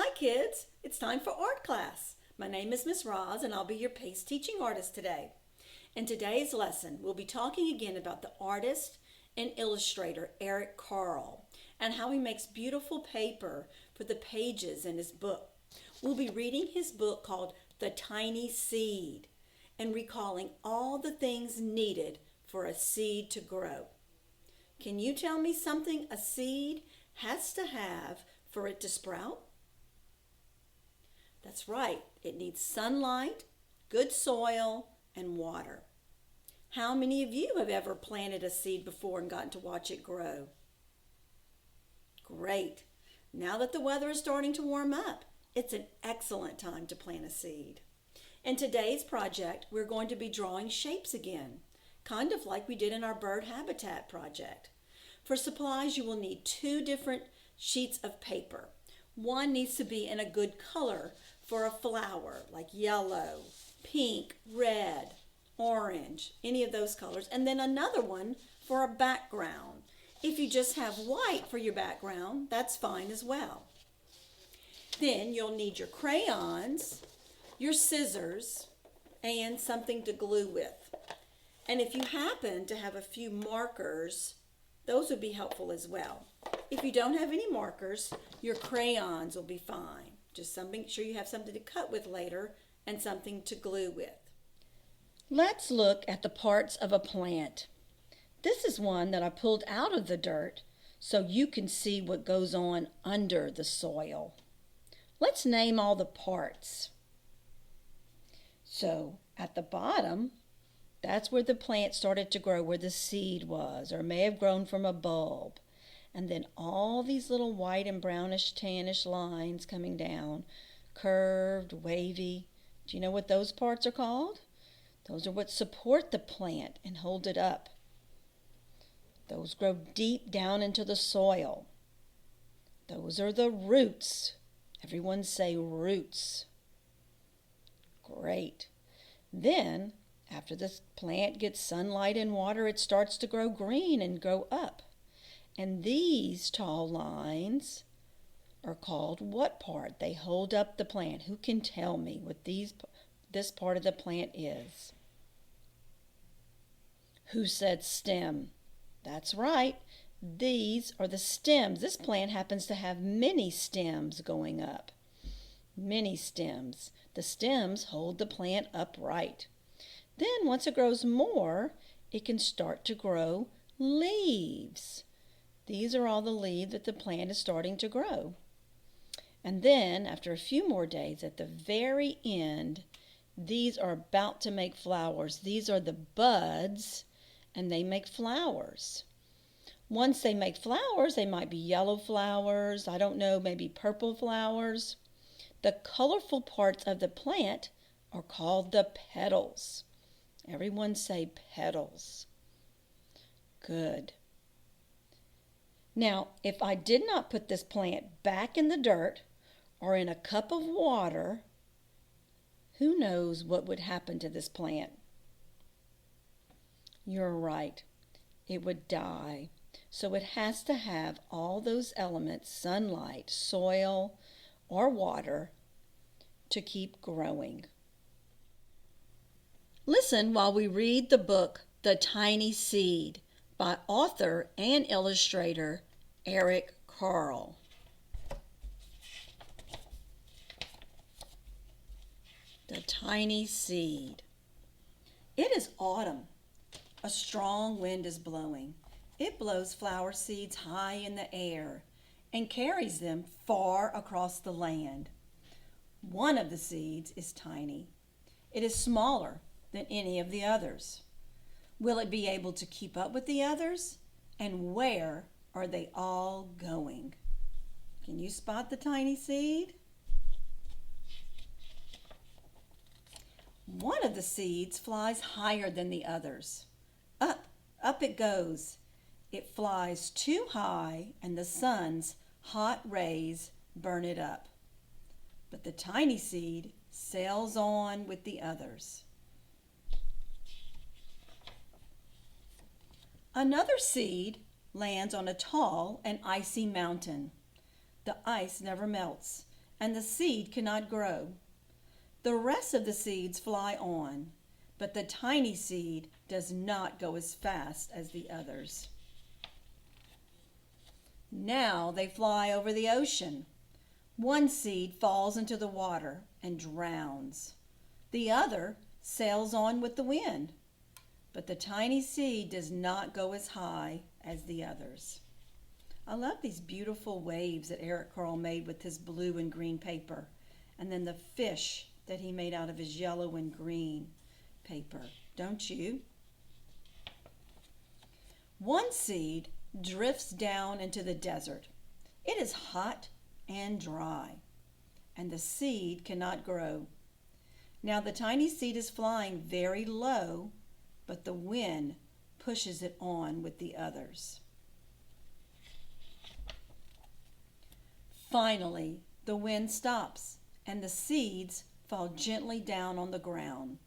Hi kids, it's time for art class. My name is Miss Roz and I'll be your PACE teaching artist today. In today's lesson, we'll be talking again about the artist and illustrator Eric Carle and how he makes beautiful paper for the pages in his book. We'll be reading his book called The Tiny Seed and recalling all the things needed for a seed to grow. Can you tell me something a seed has to have for it to sprout? That's right, it needs sunlight, good soil, and water. How many of you have ever planted a seed before and gotten to watch it grow? Great. Now that the weather is starting to warm up, it's an excellent time to plant a seed. In today's project, we're going to be drawing shapes again, kind of like we did in our bird habitat project. For supplies, you will need 2 different sheets of paper. One needs to be in a good color for a flower, like yellow, pink, red, orange, any of those colors. And then another one for a background. If you just have white for your background, that's fine as well. Then you'll need your crayons, your scissors, and something to glue with. And if you happen to have a few markers, those would be helpful as well. If you don't have any markers, your crayons will be fine. Just make sure you have something to cut with later and something to glue with. Let's look at the parts of a plant. This is one that I pulled out of the dirt so you can see what goes on under the soil. Let's name all the parts. So at the bottom, that's where the plant started to grow, where the seed was, or may have grown from a bulb. And then all these little white and brownish tannish lines coming down, curved, wavy. Do you know what those parts are called? Those are what support the plant and hold it up. Those grow deep down into the soil. Those are the roots. Everyone say roots. Great. Then, after this plant gets sunlight and water, it starts to grow green and grow up. And these tall lines are called what part? They hold up the plant. Who can tell me what this part of the plant is? Who said stem? That's right. These are the stems. This plant happens to have many stems going up. Many stems. The stems hold the plant upright. Then once it grows more, it can start to grow leaves. These are all the leaves that the plant is starting to grow. And then, after a few more days, at the very end, these are about to make flowers. These are the buds, and they make flowers. Once they make flowers, they might be yellow flowers, I don't know, maybe purple flowers. The colorful parts of the plant are called the petals. Everyone say petals. Good. Now, if I did not put this plant back in the dirt or in a cup of water, who knows what would happen to this plant? You're right. It would die. So it has to have all those elements, sunlight, soil, or water, to keep growing. Listen while we read the book, The Tiny Seed, by author and illustrator Eric Carle. The Tiny Seed. It is autumn. A strong wind is blowing. It blows flower seeds high in the air and carries them far across the land. One of the seeds is tiny. It is smaller than any of the others. Will it be able to keep up with the others? And where are they all going? Can you spot the tiny seed? One of the seeds flies higher than the others. Up it goes. It flies too high and the sun's hot rays burn it up. But the tiny seed sails on with the others. Another seed lands on a tall and icy mountain. The ice never melts, and the seed cannot grow. The rest of the seeds fly on, but the tiny seed does not go as fast as the others. Now they fly over the ocean. One seed falls into the water and drowns. The other sails on with the wind, but the tiny seed does not go as high as the others. I love these beautiful waves that Eric Carle made with his blue and green paper, and then the fish that he made out of his yellow and green paper. Don't you? One seed drifts down into the desert. It is hot and dry, and the seed cannot grow. Now the tiny seed is flying very low, but the wind pushes it on with the others. Finally, the wind stops, and the seeds fall gently down on the ground.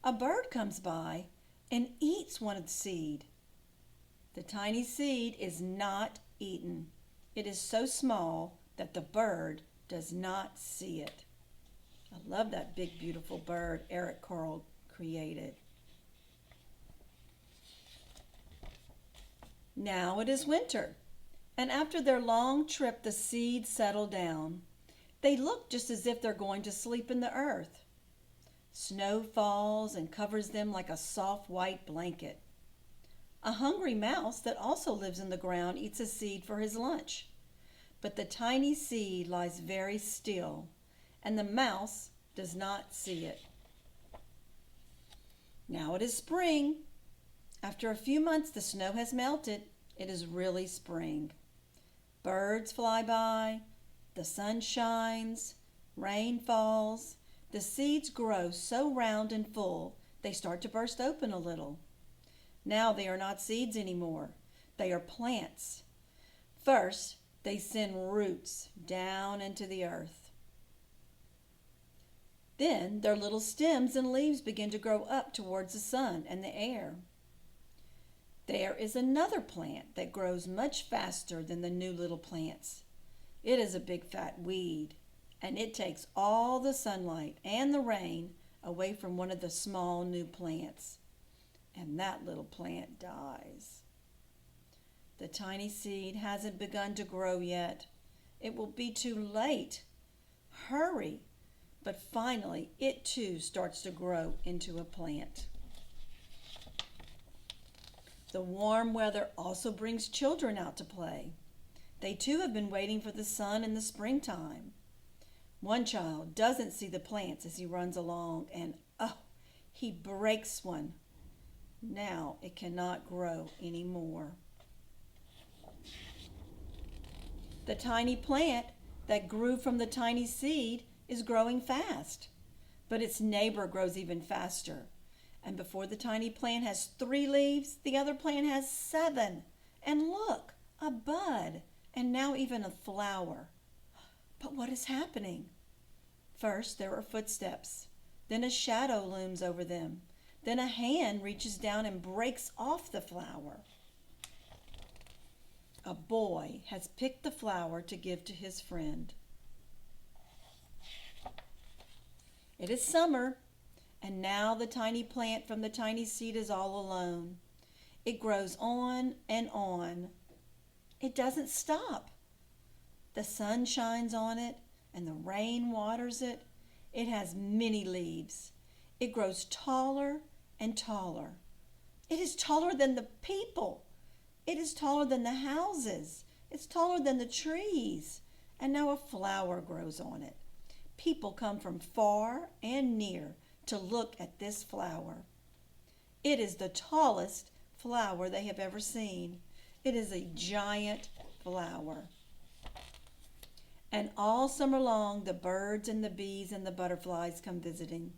A bird comes by and eats one of the seed. The tiny seed is not eaten. It is so small that the bird does not see it. I love that big, beautiful bird Eric Carle created. Now it is winter, and after their long trip, the seeds settle down. They look just as if they're going to sleep in the earth. Snow falls and covers them like a soft white blanket. A hungry mouse that also lives in the ground eats a seed for his lunch. But the tiny seed lies very still, and the mouse does not see it. Now it is spring. After a few months, the snow has melted. It is really spring. Birds fly by, the sun shines, rain falls. The seeds grow so round and full, they start to burst open a little. Now they are not seeds anymore. They are plants. First, they send roots down into the earth. Then their little stems and leaves begin to grow up towards the sun and the air. There is another plant that grows much faster than the new little plants. It is a big fat weed, and it takes all the sunlight and the rain away from one of the small new plants. And that little plant dies. The tiny seed hasn't begun to grow yet. It will be too late. Hurry! But finally, it too starts to grow into a plant. The warm weather also brings children out to play. They too have been waiting for the sun in the springtime. One child doesn't see the plants as he runs along, and he breaks one. Now it cannot grow anymore. The tiny plant that grew from the tiny seed is growing fast, but its neighbor grows even faster. And before the tiny plant has 3 leaves, the other plant has 7. And look, a bud, and now even a flower. But what is happening? First, there are footsteps. Then a shadow looms over them. Then a hand reaches down and breaks off the flower. A boy has picked the flower to give to his friend. It is summer, and now the tiny plant from the tiny seed is all alone. It grows on and on. It doesn't stop. The sun shines on it, and the rain waters it. It has many leaves. It grows taller and taller. It is taller than the people. It is taller than the houses. It's taller than the trees. And now a flower grows on it. People come from far and near to look at this flower. It is the tallest flower they have ever seen. It is a giant flower. And all summer long, the birds and the bees and the butterflies come visiting.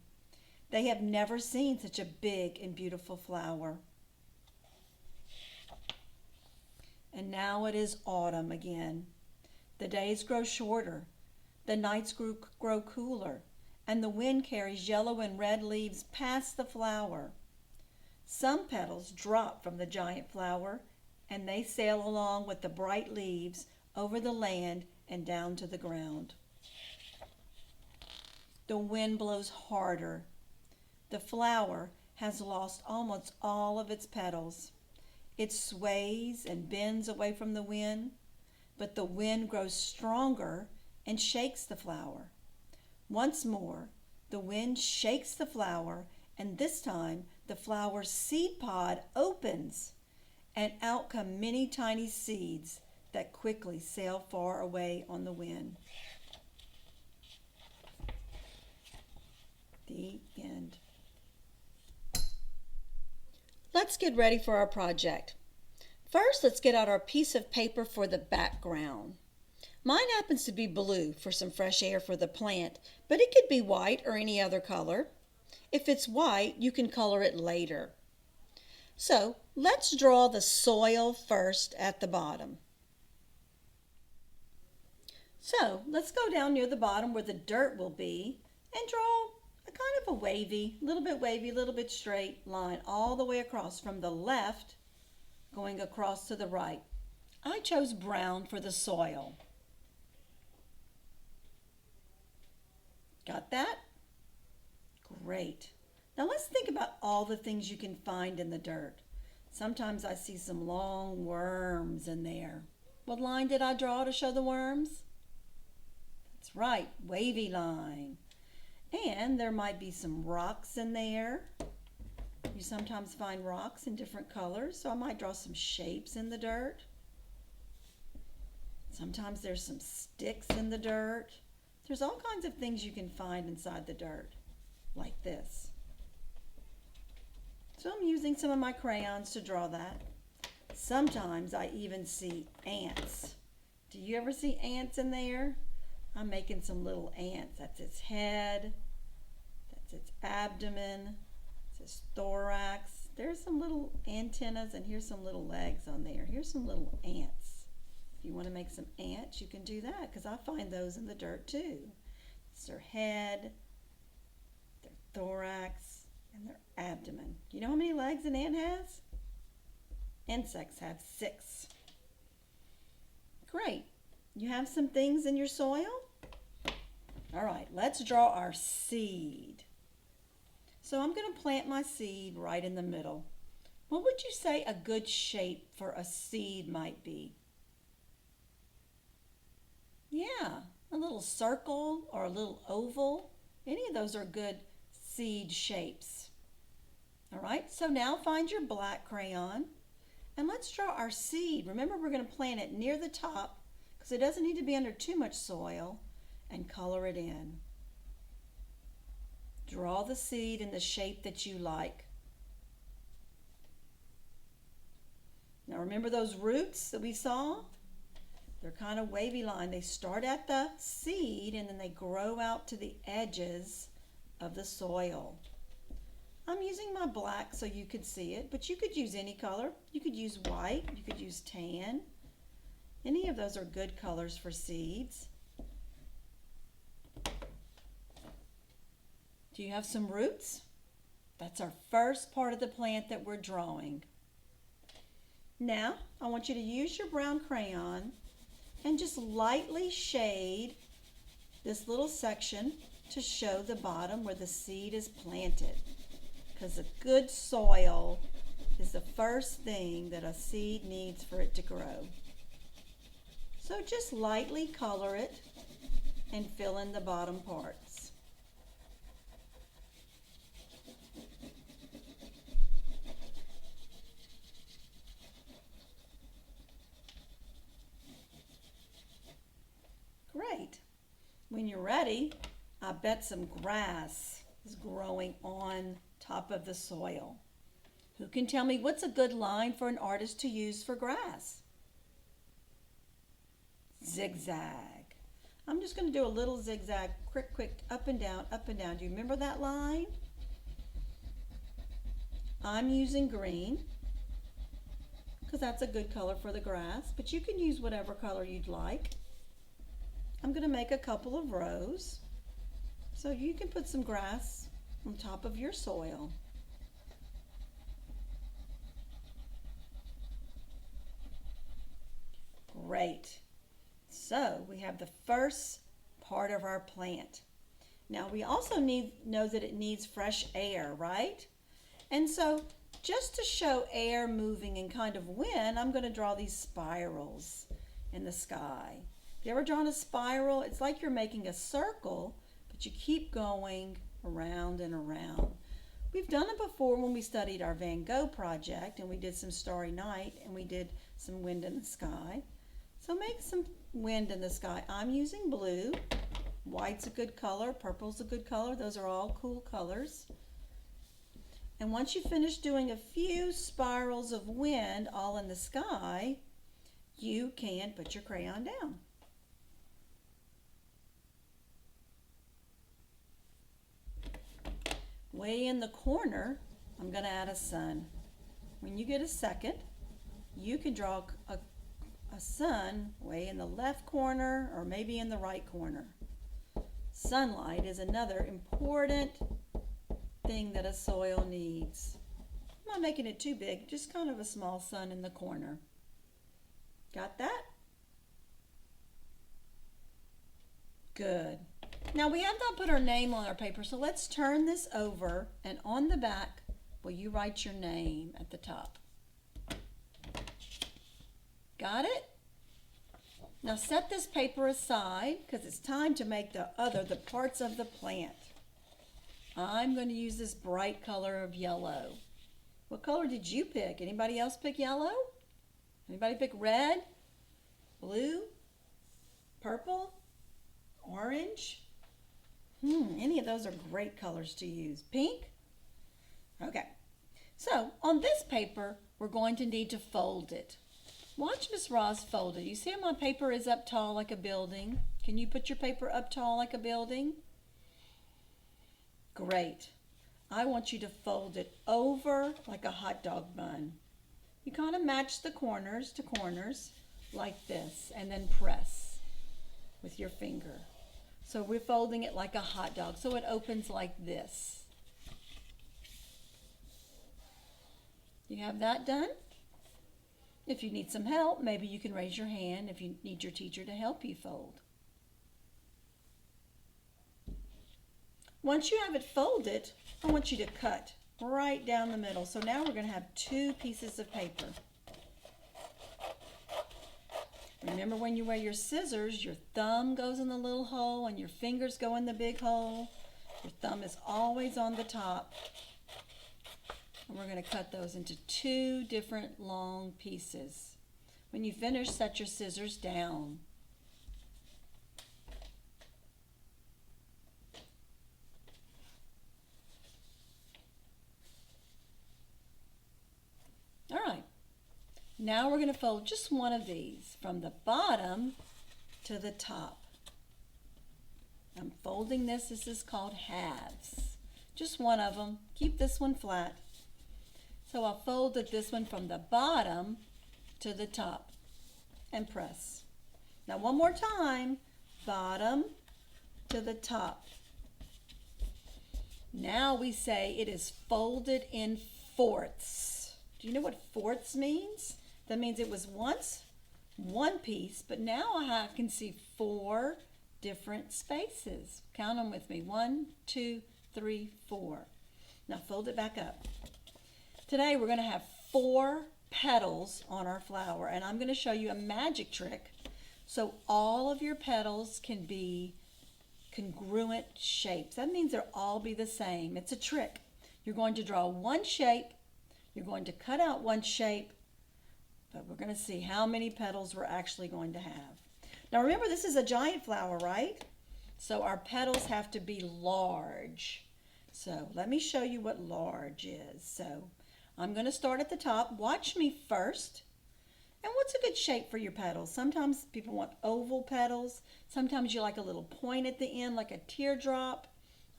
They have never seen such a big and beautiful flower. And now it is autumn again. The days grow shorter. The nights grow cooler, and the wind carries yellow and red leaves past the flower. Some petals drop from the giant flower, and they sail along with the bright leaves over the land and down to the ground. The wind blows harder. The flower has lost almost all of its petals. It sways and bends away from the wind, but the wind grows stronger and shakes the flower. Once more, the wind shakes the flower, and this time the flower's seed pod opens, and out come many tiny seeds that quickly sail far away on the wind. The end. Let's get ready for our project. First, let's get out our piece of paper for the background. Mine happens to be blue for some fresh air for the plant, but it could be white or any other color. If it's white, you can color it later. So, let's draw the soil first at the bottom. So, let's go down near the bottom where the dirt will be and draw a kind of a wavy, little bit straight line all the way across from the left going across to the right. I chose brown for the soil. Got that? Great. Now let's think about all the things you can find in the dirt. Sometimes I see some long worms in there. What line did I draw to show the worms? That's right, wavy line. And there might be some rocks in there. You sometimes find rocks in different colors, so I might draw some shapes in the dirt. Sometimes there's some sticks in the dirt. There's all kinds of things you can find inside the dirt, like this. So I'm using some of my crayons to draw that. Sometimes I even see ants. Do you ever see ants in there? I'm making some little ants. That's its head. That's its abdomen. That's its thorax. There's some little antennas, and here's some little legs on there. Here's some little ants. If you want to make some ants, you can do that, because I find those in the dirt too. It's their head, their thorax, and their abdomen. Do you know how many legs an ant has? Insects have 6. Great. You have some things in your soil? All right, let's draw our seed. So I'm going to plant my seed right in the middle. What would you say a good shape for a seed might be? Yeah, a little circle or a little oval. Any of those are good seed shapes. All right, so now find your black crayon and let's draw our seed. Remember, we're going to plant it near the top because it doesn't need to be under too much soil, and color it in. Draw the seed in the shape that you like. Now remember those roots that we saw? They're kind of wavy line. They start at the seed and then they grow out to the edges of the soil. I'm using my black so you could see it, but you could use any color. You could use white, you could use tan. Any of those are good colors for seeds. Do you have some roots? That's our first part of the plant that we're drawing. Now, I want you to use your brown crayon and just lightly shade this little section to show the bottom where the seed is planted. Because a good soil is the first thing that a seed needs for it to grow. So just lightly color it and fill in the bottom parts. Great. When you're ready, I bet some grass is growing on top of the soil. Who can tell me what's a good line for an artist to use for grass? Zigzag. I'm just going to do a little zigzag, quick, up and down, up and down. Do you remember that line? I'm using green because that's a good color for the grass, but you can use whatever color you'd like. I'm going to make a couple of rows so you can put some grass on top of your soil. Great. So we have the first part of our plant. Now we also know that it needs fresh air, right? And so just to show air moving and kind of wind, I'm going to draw these spirals in the sky. Have you ever drawn a spiral? It's like you're making a circle, but you keep going around and around. We've done it before when we studied our Van Gogh project and we did some Starry Night and we did some wind in the sky. So make some wind in the sky. I'm using blue. White's a good color. Purple's a good color. Those are all cool colors. And once you finish doing a few spirals of wind all in the sky, you can put your crayon down. Way in the corner, I'm going to add a sun. When you get a second, you can draw a sun way in the left corner or maybe in the right corner. Sunlight is another important thing that a soil needs. I'm not making it too big, just kind of a small sun in the corner. Got that? Good. Now we have not put our name on our paper, so let's turn this over, and on the back, will you write your name at the top? Got it? Now set this paper aside because it's time to make the parts of the plant. I'm going to use this bright color of yellow. What color did you pick? Anybody else pick yellow? Anybody pick red? Blue? Purple? Orange? Any of those are great colors to use. Pink? Okay. So on this paper, we're going to need to fold it. Watch Miss Roz fold it. You see how my paper is up tall like a building? Can you put your paper up tall like a building? Great. I want you to fold it over like a hot dog bun. You kind of match the corners to corners like this and then press with your finger. So we're folding it like a hot dog, so it opens like this. You have that done? If you need some help, maybe you can raise your hand if you need your teacher to help you fold. Once you have it folded, I want you to cut right down the middle. So now we're going to have two pieces of paper. Remember when you wear your scissors, your thumb goes in the little hole and your fingers go in the big hole. Your thumb is always on the top. And we're going to cut those into two different long pieces. When you finish, set your scissors down. All right. Now we're going to fold just one of these from the bottom to the top. I'm folding this. This is called halves. Just one of them. Keep this one flat. So I folded this one from the bottom to the top and press. Now one more time. Bottom to the top. Now we say it is folded in fourths. Do you know what fourths means? That means it was once one piece, but now I can see four different spaces. Count them with me. 1, 2, 3, 4. Now fold it back up. Today we're going to have 4 petals on our flower, and I'm going to show you a magic trick so all of your petals can be congruent shapes. That means they'll all be the same. It's a trick. You're going to draw one shape, you're going to cut out one shape, but we're going to see how many petals we're actually going to have. Now remember, this is a giant flower, right? So our petals have to be large. So let me show you what large is. So I'm going to start at the top. Watch me first. And what's a good shape for your petals? Sometimes people want oval petals. Sometimes you like a little point at the end, like a teardrop.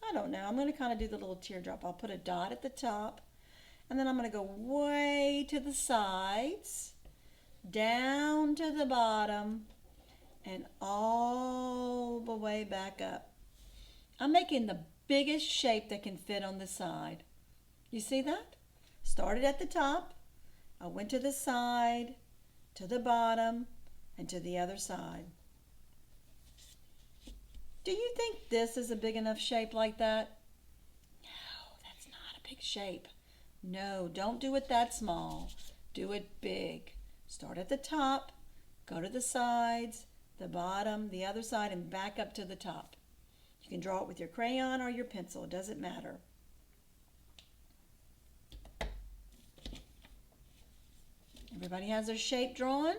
I don't know. I'm going to kind of do the little teardrop. I'll put a dot at the top. And then I'm going to go way to the sides, down to the bottom, and all the way back up. I'm making the biggest shape that can fit on the side. You see that? Started at the top. I went to the side, to the bottom, and to the other side. Do you think this is a big enough shape like that? No, that's not a big shape. No, don't do it that small. Do it big. Start at the top, go to the sides, the bottom, the other side, and back up to the top. You can draw it with your crayon or your pencil. It doesn't matter. Everybody has their shape drawn?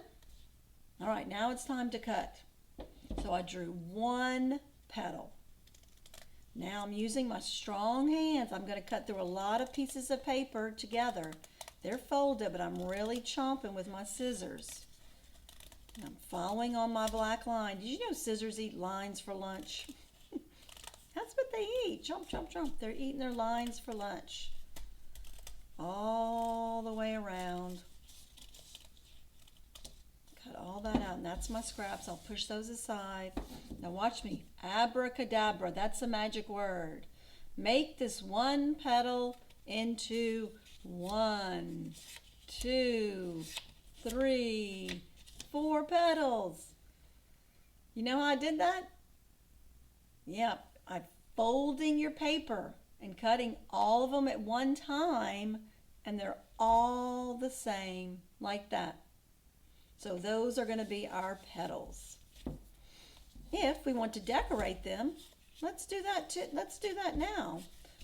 All right, now it's time to cut. So I drew one petal. Now I'm using my strong hands. I'm going to cut through a lot of pieces of paper together. They're folded, but I'm really chomping with my scissors. And I'm following on my black line. Did you know scissors eat lines for lunch? That's what they eat. Chomp, chomp, chomp. They're eating their lines for lunch. All the way around. Cut all that out, and that's my scraps. I'll push those aside. Now watch me. Abracadabra, that's the magic word. Make this one petal into 1, 2, 3, 4 petals. You know how I did that? Yep, I'm folding your paper and cutting all of them at one time, and they're all the same, like that. So those are going to be our petals. If we want to decorate them, let's do that too. Let's do that now.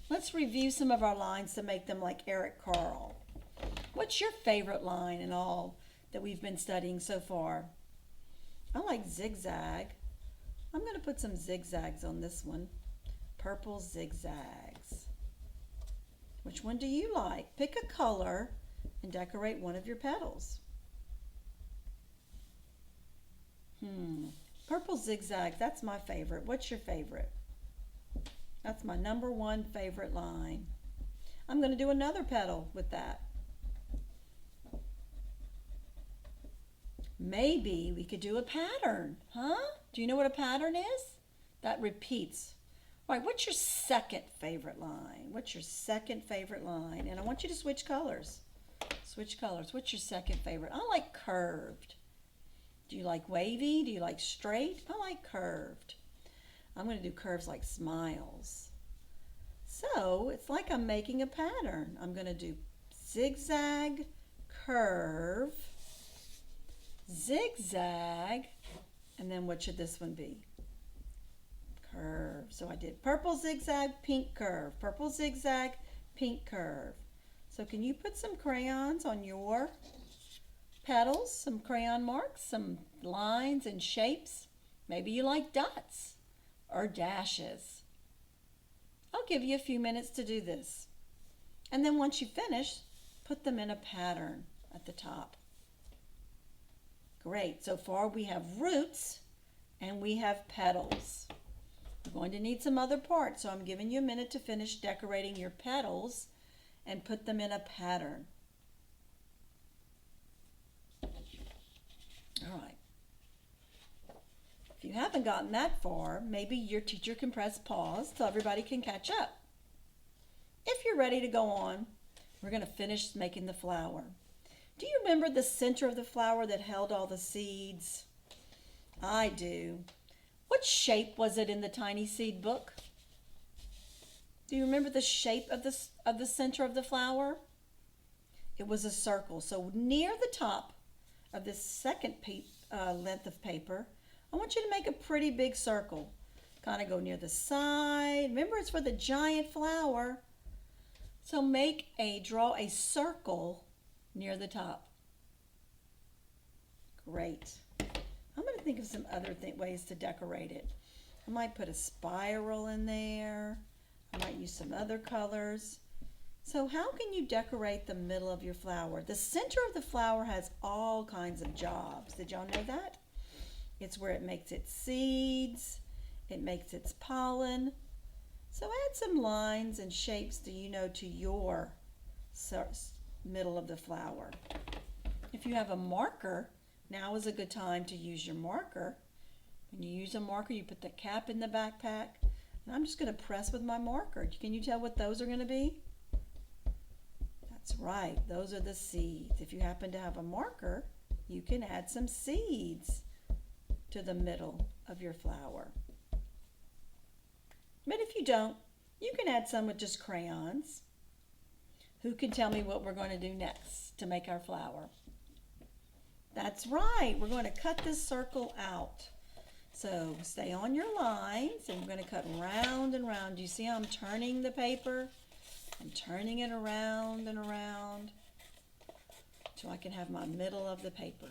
Let's review some of our lines to make them like Eric Carle. What's your favorite line in all that we've been studying so far? I like zigzag. I'm going to put some zigzags on this one. Purple zigzags. Which one do you like? Pick a color and decorate one of your petals. Purple zigzag, that's my favorite. What's your favorite? That's my #1 favorite line. I'm going to do another petal with that. Maybe we could do a pattern, huh? Do you know what a pattern is? That repeats. All right, what's your second favorite line? What's your second favorite line? And I want you to switch colors. Switch colors. What's your second favorite? I like curved. Do you like wavy? Do you like straight? I like curved. I'm going to do curves like smiles. So it's like I'm making a pattern. I'm going to do zigzag, curve, zigzag, and then what should this one be? Curve. So I did purple zigzag, pink curve, purple zigzag, pink curve. So can you put some crayons on your petals, some crayon marks, some lines and shapes? Maybe you like dots or dashes. I'll give you a few minutes to do this. And then once you finish, put them in a pattern at the top. Great. So far we have roots and we have petals. We're going to need some other parts, so I'm giving you a minute to finish decorating your petals and put them in a pattern. All right. If you haven't gotten that far, maybe your teacher can press pause so everybody can catch up. If you're ready to go on, we're going to finish making the flower. Do you remember the center of the flower that held all the seeds? I do. What shape was it in the tiny seed book? Do you remember the shape of the center of the flower? It was a circle. So near the top of this second length of paper, I want you to make a pretty big circle. Kind of go near the side. Remember, it's for the giant flower. So draw a circle near the top. Great. I'm going to think of some other ways to decorate it. I might put a spiral in there. I might use some other colors. So how can you decorate the middle of your flower? The center of the flower has all kinds of jobs. Did y'all know that? It's where it makes its seeds. It makes its pollen. So add some lines and shapes, to your middle of the flower. If you have a marker, now is a good time to use your marker. When you use a marker, you put the cap in the backpack. And I'm just going to press with my marker. Can you tell what those are going to be? That's right. Those are the seeds. If you happen to have a marker, you can add some seeds to the middle of your flower. But if you don't, you can add some with just crayons. Who can tell me what we're going to do next to make our flower? That's right, we're going to cut this circle out. So stay on your lines and we're going to cut round and round. You see how I'm turning the paper? I'm turning it around and around so I can have my middle of the paper.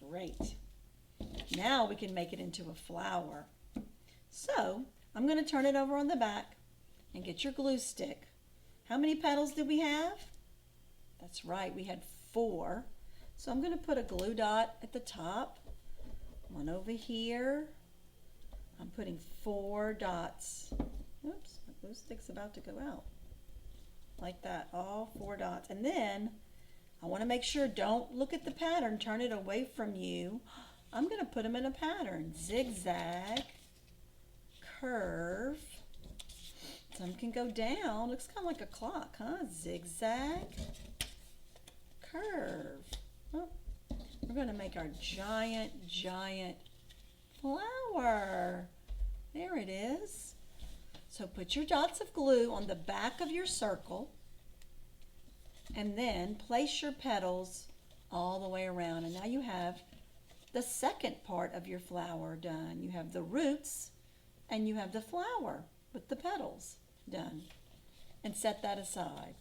Great. Now we can make it into a flower. So I'm going to turn it over on the back and get your glue stick. How many petals did we have? That's right, we had 4. So I'm going to put a glue dot at the top, one over here. I'm putting 4 dots. Oops, my glue stick's about to go out. Like that, all 4 dots. And then I want to make sure, don't look at the pattern, turn it away from you. I'm going to put them in a pattern. Zigzag, curve. Some can go down. Looks kind of like a clock, huh? Zigzag, curve. Oh, we're going to make our giant flower. There it is. So put your dots of glue on the back of your circle and then place your petals all the way around. And now you have the second part of your flower done. You have the roots and you have the flower with the petals done. And set that aside.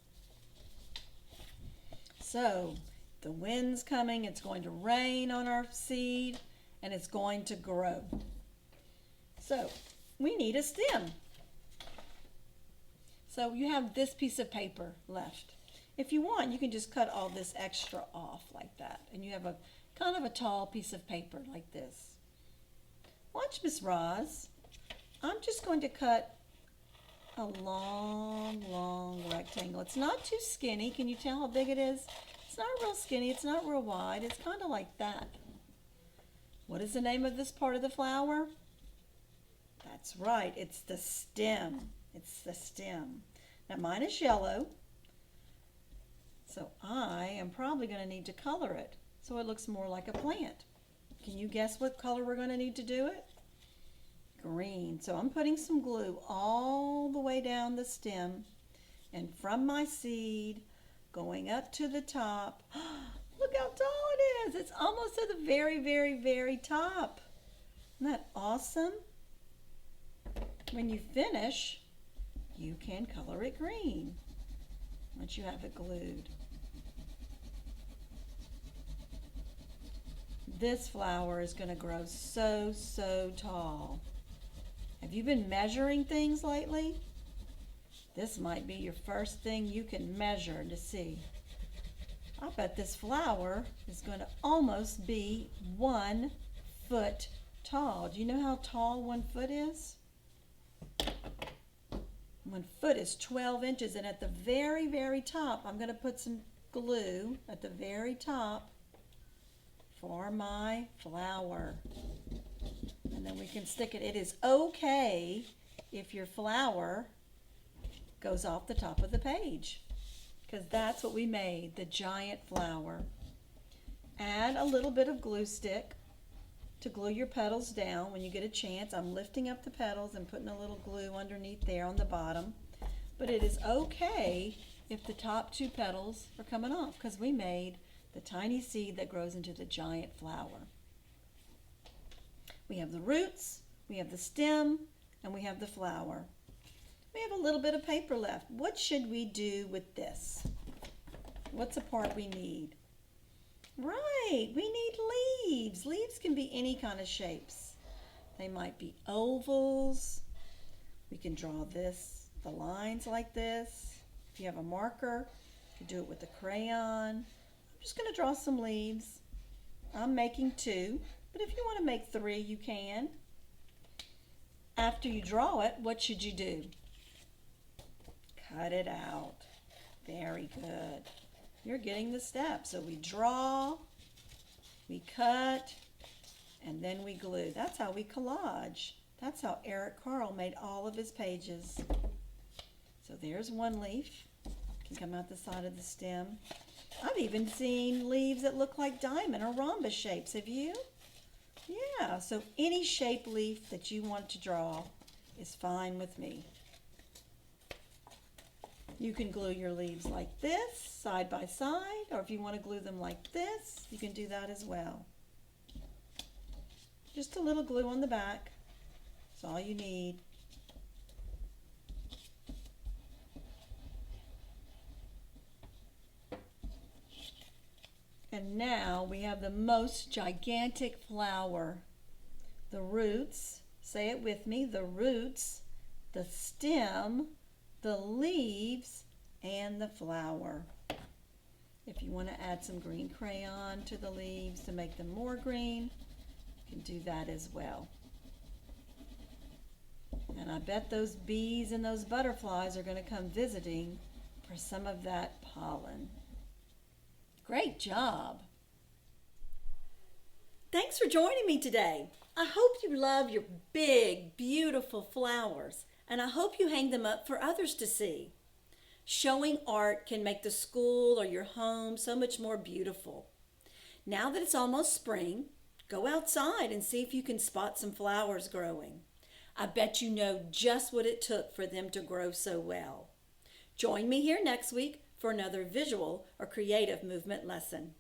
So the wind's coming, it's going to rain on our seed, and it's going to grow. So we need a stem. So you have this piece of paper left. If you want, you can just cut all this extra off like that, and you have a kind of a tall piece of paper like this. Watch, Miss Roz. I'm just going to cut a long rectangle. It's not too skinny. Can you tell how big it is? It's not real skinny, it's not real wide, it's kind of like that. What is the name of this part of the flower? That's right, it's the stem. It's the stem. Now mine is yellow, so I am probably going to need to color it so it looks more like a plant. Can you guess what color we're going to need to do it? Green. So I'm putting some glue all the way down the stem and from my seed going up to the top. Look how tall it is. It's almost at the very top. Isn't that awesome? When you finish, you can color it green once you have it glued. This flower is going to grow so tall. Have you been measuring things lately? This might be your first thing you can measure to see. I bet this flower is going to almost be 1 foot tall. Do you know how tall 1 foot is? 1 foot is 12 inches, and at the very top, I'm going to put some glue at the very top for my flower. And then we can stick it. It is okay if your flower goes off the top of the page, because that's what we made, the giant flower. Add a little bit of glue stick to glue your petals down when you get a chance. I'm lifting up the petals and putting a little glue underneath there on the bottom, but it is okay if the top 2 petals are coming off, because we made the tiny seed that grows into the giant flower. We have the roots, we have the stem, and we have the flower. We have a little bit of paper left. What should we do with this? What's a part we need? Right, we need leaves. Leaves can be any kind of shapes. They might be ovals. We can draw this, the lines like this. If you have a marker, you can do it with a crayon. I'm just going to draw some leaves. I'm making 2, but if you want to make 3, you can. After you draw it, what should you do? Cut it out. Very good. You're getting the steps. So we draw, we cut, and then we glue. That's how we collage. That's how Eric Carle made all of his pages. So there's one leaf. Can come out the side of the stem. I've even seen leaves that look like diamond or rhombus shapes. Have you? Yeah, so any shape leaf that you want to draw, is fine with me. You can glue your leaves like this, side by side, or if you want to glue them like this, you can do that as well. Just a little glue on the back. That's all you need. And now we have the most gigantic flower. The roots, say it with me, the roots, the stem, the leaves, and the flower. If you want to add some green crayon to the leaves to make them more green, you can do that as well. And I bet those bees and those butterflies are going to come visiting for some of that pollen. Great job! Thanks for joining me today. I hope you love your big, beautiful flowers, and I hope you hang them up for others to see. Showing art can make the school or your home so much more beautiful. Now that it's almost spring, go outside and see if you can spot some flowers growing. I bet you know just what it took for them to grow so well. Join me here next week for another visual or creative movement lesson.